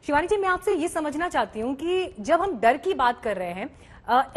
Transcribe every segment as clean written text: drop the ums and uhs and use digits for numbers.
शिवानी जी, मैं आपसे ये समझना चाहती हूँ कि जब हम डर की बात कर रहे हैं,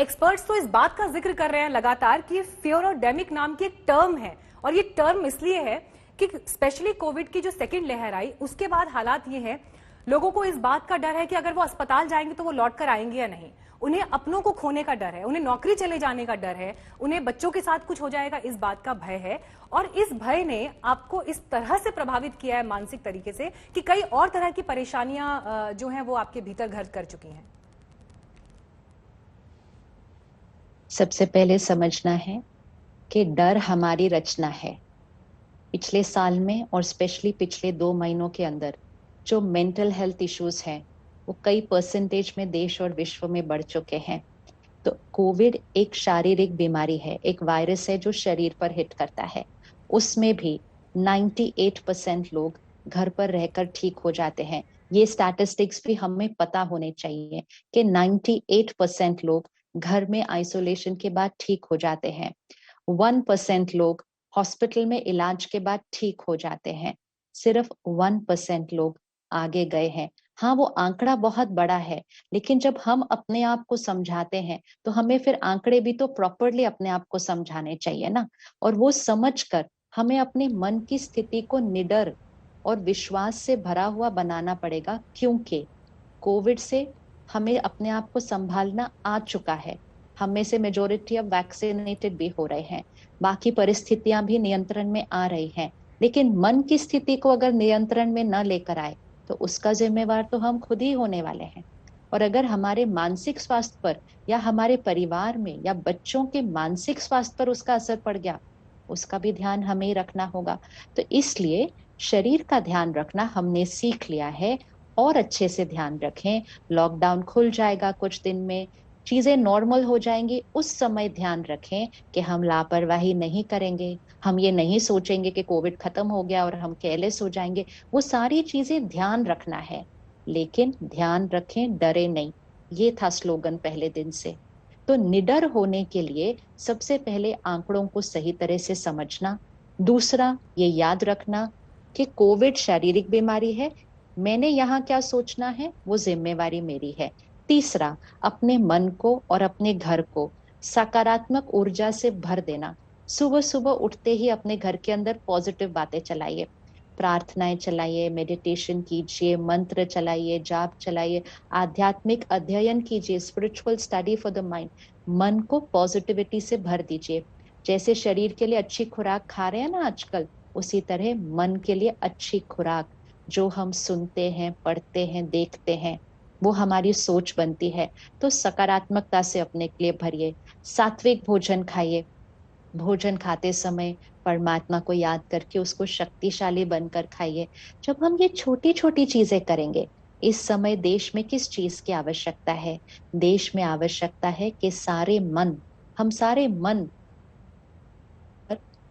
एक्सपर्ट्स तो इस बात का जिक्र कर रहे हैं लगातार कि फियरोडेमिक नाम की एक टर्म है, और ये टर्म इसलिए है कि स्पेशली कोविड की जो सेकेंड लहर आई उसके बाद हालात ये हैं, लोगों को इस बात का डर है कि अगर वो अस्पताल जाएंगे तो वो लौट कर आएंगे या नहीं, उन्हें अपनों को खोने का डर है, उन्हें नौकरी चले जाने का डर है, उन्हें बच्चों के साथ कुछ हो जाएगा इस बात का भय है। और इस भय ने आपको इस तरह से प्रभावित किया है मानसिक तरीके से कि कई और तरह की परेशानियां जो हैं वो आपके भीतर घर कर चुकी हैं। सबसे पहले समझना है कि डर हमारी रचना है। पिछले साल में और स्पेशली पिछले 2 महीनों के अंदर जो मेंटल हेल्थ इश्यूज हैं वो कई परसेंटेज में देश और विश्व में बढ़ चुके हैं। तो कोविड एक शारीरिक बीमारी है, एक वायरस है जो शरीर पर हिट करता है। उसमें भी 98% लोग घर पर रहकर ठीक हो जाते हैं। ये स्टैटिस्टिक्स भी हमें पता होने चाहिए कि 98% लोग घर में आइसोलेशन के बाद ठीक हो जाते हैं। 1% लोग हॉस्पिटल में इलाज के बाद ठीक हो जाते हैं। सिर्फ 1% लोग आगे गए हैं। हाँ, वो आंकड़ा बहुत बड़ा है, लेकिन जब हम अपने आप को समझाते हैं तो हमें फिर आंकड़े भी तो प्रॉपरली अपने आप को समझाने चाहिए ना। और वो समझकर हमें अपने मन की स्थिति को निडर और विश्वास से भरा हुआ बनाना पड़ेगा, क्योंकि कोविड से हमें अपने आप को संभालना आ चुका है। हम में से मेजोरिटी अब वैक्सीनेटेड भी हो रहे हैं, बाकी परिस्थितियां भी नियंत्रण में आ रही हैं। लेकिन मन की स्थिति को अगर नियंत्रण में न लेकर आए तो उसका जिम्मेवार तो हम खुद ही होने वाले हैं। और अगर हमारे मानसिक स्वास्थ्य पर या हमारे परिवार में या बच्चों के मानसिक स्वास्थ्य पर उसका असर पड़ गया, उसका भी ध्यान हमें ही रखना होगा। तो इसलिए शरीर का ध्यान रखना हमने सीख लिया है, और अच्छे से ध्यान रखें। लॉकडाउन खुल जाएगा कुछ दिन में, चीजें नॉर्मल हो जाएंगी, उस समय ध्यान रखें कि हम लापरवाही नहीं करेंगे। हम ये नहीं सोचेंगे कि कोविड खत्म हो गया और हम केयरलेस हो जाएंगे। वो सारी चीजें ध्यान रखना है, लेकिन ध्यान रखें, डरे नहीं। ये था स्लोगन पहले दिन से। तो निडर होने के लिए सबसे पहले आंकड़ों को सही तरह से समझना। दूसरा, ये याद रखना कि कोविड शारीरिक बीमारी है, मैंने यहाँ क्या सोचना है वो जिम्मेवारी मेरी है। तीसरा, अपने मन को और अपने घर को सकारात्मक ऊर्जा से भर देना। सुबह सुबह उठते ही अपने घर के अंदर पॉजिटिव बातें चलाइए, प्रार्थनाएं चलाइए, मेडिटेशन कीजिए, मंत्र चलाइए, जाप चलाइए, आध्यात्मिक अध्ययन कीजिए, spiritual study for the mind. मन को पॉजिटिविटी से भर दीजिए। जैसे शरीर के लिए अच्छी खुराक खा रहे हैं ना आजकल, उसी तरह मन के लिए अच्छी खुराक, जो हम सुनते हैं, पढ़ते हैं, देखते हैं, वो हमारी सोच बनती है। तो सकारात्मकता से अपने के लिए भरिए। सात्विक भोजन खाइए। भोजन खाते समय परमात्मा को याद करके उसको शक्तिशाली बनकर खाइए। जब हम ये छोटी छोटी चीजें करेंगे, इस समय देश में किस चीज की आवश्यकता है? देश में आवश्यकता है कि हम सारे मन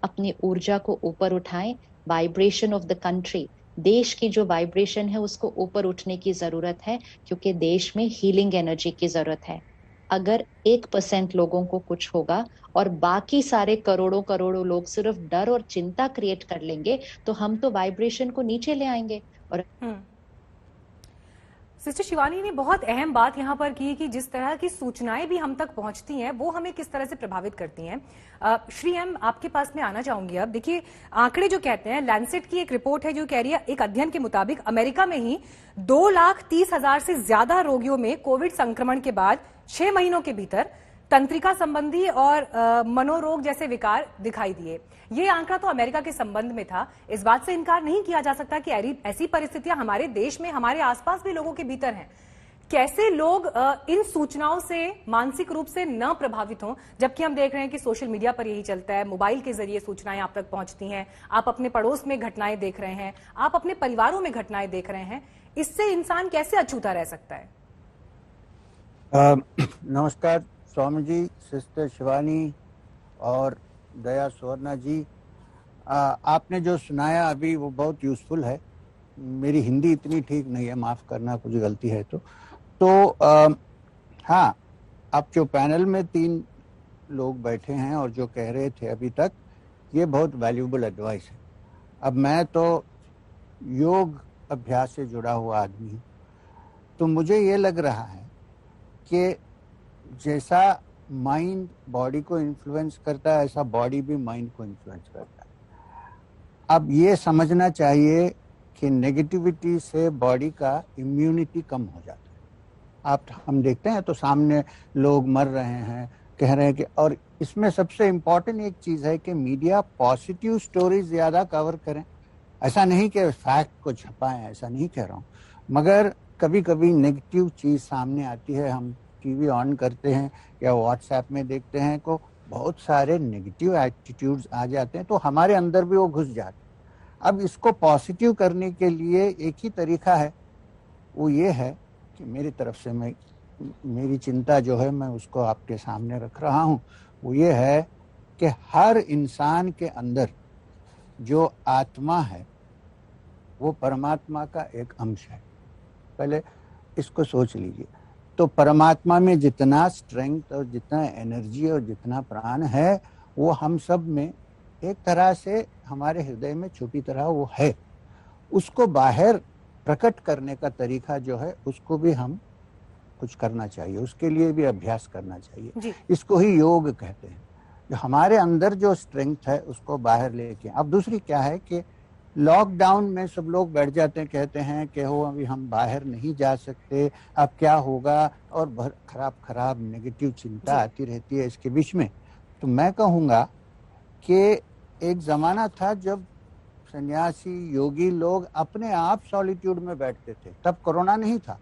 अपनी ऊर्जा को ऊपर उठाएं। वाइब्रेशन ऑफ द कंट्री, देश की जो वाइब्रेशन है उसको ऊपर उठने की जरूरत है, क्योंकि देश में हीलिंग एनर्जी की जरूरत है। अगर 1% लोगों को कुछ होगा और बाकी सारे करोड़ों करोड़ों लोग सिर्फ डर और चिंता क्रिएट कर लेंगे, तो हम तो वाइब्रेशन को नीचे ले आएंगे। और सिस्टर शिवानी ने बहुत अहम बात यहाँ पर की कि जिस तरह की सूचनाएं भी हम तक पहुंचती हैं वो हमें किस तरह से प्रभावित करती हैं। श्री एम, आपके पास में आना चाहूंगी। अब देखिए, आंकड़े जो कहते हैं, लैंसेट की एक रिपोर्ट है जो कह रही है, एक अध्ययन के मुताबिक अमेरिका में ही 2,30,000 से ज्यादा रोगियों में कोविड संक्रमण के बाद 6 महीनों के भीतर तंत्रिका संबंधी और मनोरोग जैसे विकार दिखाई दिए। ये आंकड़ा तो अमेरिका के संबंध में था। इस बात से इनकार नहीं किया जा सकता कि ऐसी परिस्थितियां हमारे देश में, हमारे आसपास भी लोगों के भीतर हैं। कैसे लोग इन सूचनाओं से मानसिक रूप से न प्रभावित हों, जबकि हम देख रहे हैं कि सोशल मीडिया पर यही चलता है, मोबाइल के जरिए सूचनाएं आप तक पहुंचती हैं, आप अपने पड़ोस में घटनाएं देख रहे हैं, आप अपने परिवारों में घटनाएं देख रहे हैं। इससे इंसान कैसे अछूता रह सकता है? नमस्कार स्वामी जी, सिस्टर शिवानी और दया सुवर्णा जी। आपने जो सुनाया अभी वो बहुत यूज़फुल है। मेरी हिंदी इतनी ठीक नहीं है, माफ़ करना कुछ गलती है तो हाँ, अब जो पैनल में 3 लोग बैठे हैं और जो कह रहे थे अभी तक, ये बहुत वैल्यूबल एडवाइस है। अब मैं तो योग अभ्यास से जुड़ा हुआ आदमी हूँ, तो मुझे ये लग रहा है कि जैसा माइंड बॉडी को इन्फ्लुएंस करता है, ऐसा बॉडी भी माइंड को इन्फ्लुएंस करता है। अब ये समझना चाहिए कि नेगेटिविटी से बॉडी का इम्यूनिटी कम हो जाता है। हम देखते हैं तो सामने लोग मर रहे हैं, कह रहे हैं कि, और इसमें सबसे इम्पोर्टेंट एक चीज है कि मीडिया पॉजिटिव स्टोरीज ज्यादा कवर करें। ऐसा नहीं कि फैक्ट को छपाएं, ऐसा नहीं कह रहा हूँ, मगर कभी कभी नेगेटिव चीज सामने आती है, हम टीवी ऑन करते हैं या व्हाट्सएप में देखते हैं को बहुत सारे नेगेटिव एटीट्यूड्स आ जाते हैं, तो हमारे अंदर भी वो घुस जाते हैं। अब इसको पॉजिटिव करने के लिए एक ही तरीका है, वो ये है कि मेरी तरफ से मेरी चिंता जो है मैं उसको आपके सामने रख रहा हूँ। वो ये है कि हर इंसान के अंदर जो आत्मा है वो परमात्मा का एक अंश है। पहले इसको सोच लीजिए। तो परमात्मा में जितना स्ट्रेंथ और जितना एनर्जी और जितना प्राण है वो हम सब में एक तरह से हमारे हृदय में छुपी तरह वो है। उसको बाहर प्रकट करने का तरीका जो है उसको भी हम कुछ करना चाहिए, उसके लिए भी अभ्यास करना चाहिए। इसको ही योग कहते हैं। जो हमारे अंदर जो स्ट्रेंथ है उसको बाहर लेके। अब दूसरी क्या है कि लॉकडाउन में सब लोग बैठ जाते हैं, कहते हैं कि हो अभी हम बाहर नहीं जा सकते, अब क्या होगा, और खराब नेगेटिव चिंता आती रहती है इसके बीच में। तो मैं कहूँगा कि एक जमाना था जब सन्यासी योगी लोग अपने आप सॉलिट्यूड में बैठते थे, तब कोरोना नहीं था।